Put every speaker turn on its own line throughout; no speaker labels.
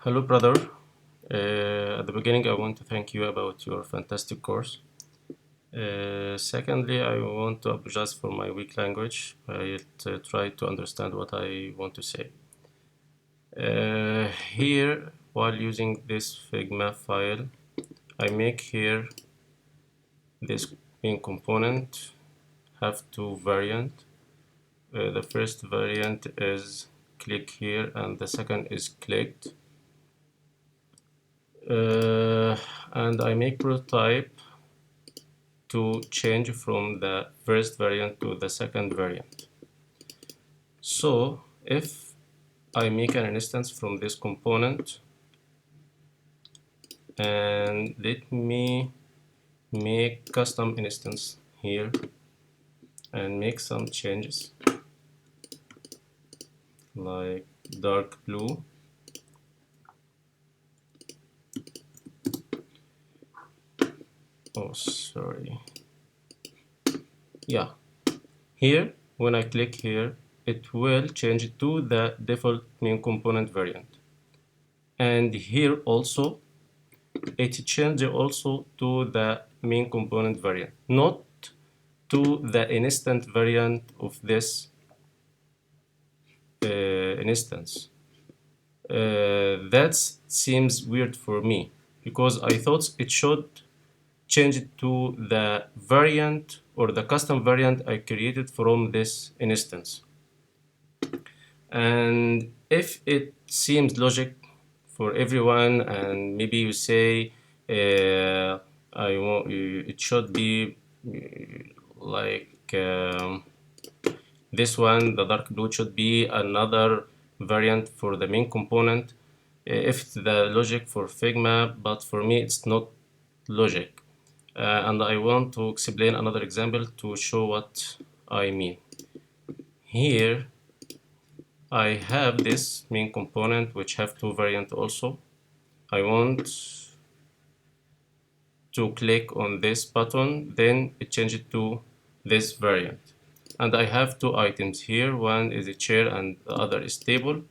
Hello, brother. At the beginning, I want to thank you about your fantastic course. Secondly, I want to apologize for my weak language. I'll try to understand what I want to say. Here, while using this Figma file, I make here this main component have two variants. The first variant is click here, and the second is clicked. And I make prototype to change from the first variant to the second variant. So if I make an instance from this component, and let me make custom instance here and make some changes like dark blue. Oh, sorry. Yeah, here when I click here, it will change to the default main component variant. And here also it changes also to the main component variant, not to the instant variant of this instance. That seems weird for me because I thought it should change it to the variant or the custom variant I created from this instance. And if it seems logic for everyone, and maybe you say I want it should be like this one, the dark blue should be another variant for the main component. If it's the logic for Figma, but for me it's not logic. And I want to explain another example to show what I mean. Here I have this main component which have two variants also. I want to click on this button, then it changes to this variant. And I have two items here. One is a chair and the other is table.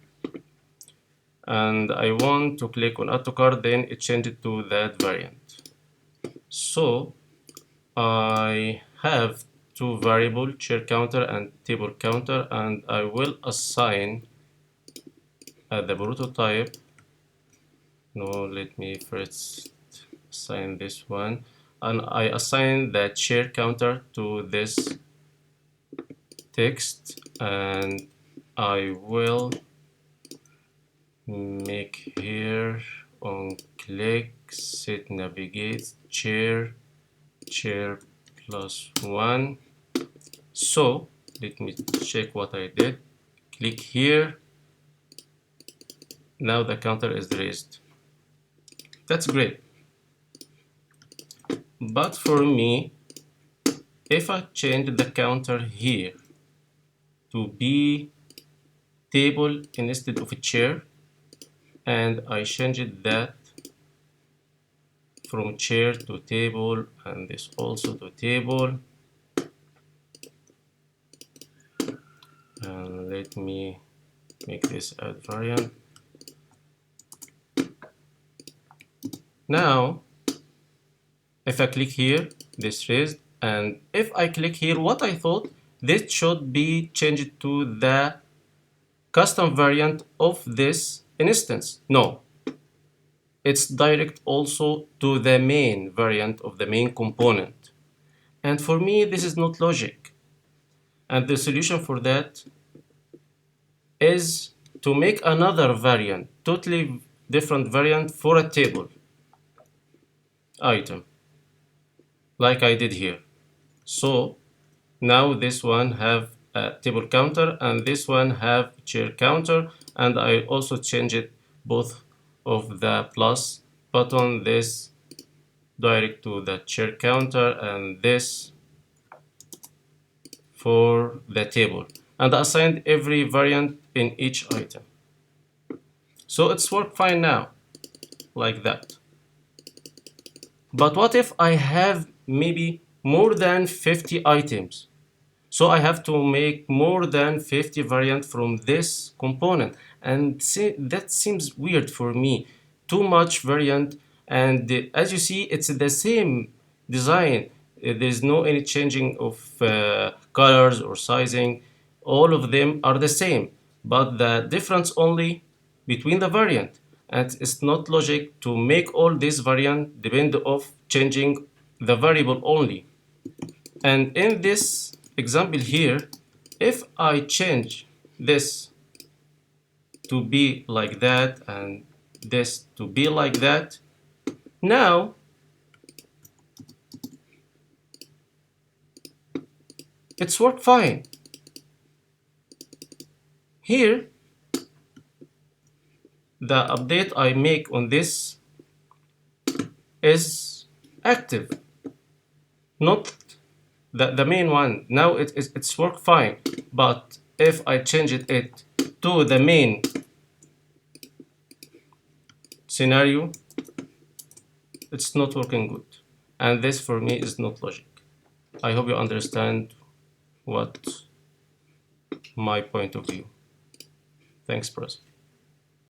And I want to click on add to cart, then it changes to that variant. So I have two variable, chair counter and table counter, and I will assign the prototype. No, let me first assign this one, and I assign the chair counter to this text, and I will make here on click set navigate chair plus 1. So let me check what I did. Click here. Now the counter is raised. That's great. But for me, if I change the counter here to be table instead of a chair, and I changed that from chair to table and this also to table, and let me make this add variant. Now if I click here, this raised, and if I click here, what I thought this should be changed to the custom variant of this instance. No, it's direct also to the main variant of the main component. And for me, this is not logic. And the solution for that is to make another variant, totally different variant for a table item, like I did here. So now this one have a table counter and this one have chair counter, and I also change it both of the plus button, this direct to the chair counter and this for the table, and assigned every variant in each item. So it's worked fine now, like that. But what if I have maybe more than 50 items? So I have to make more than 50 variants from this component, and that seems weird for me. Too much variant, and as you see, it's the same design. There's no any changing of colors or sizing. All of them are the same, but the difference only between the variant. And it's not logic to make all this variant depend of changing the variable only. And in this example here, if I change this to be like that and this to be like that, now it's worked fine. Here, the update I make on this is active, not the main one. Now it's worked fine, but if I change it to the main scenario, it's not working good. And this for me is not logic. I hope you understand what my point of view. Thanks, Pras.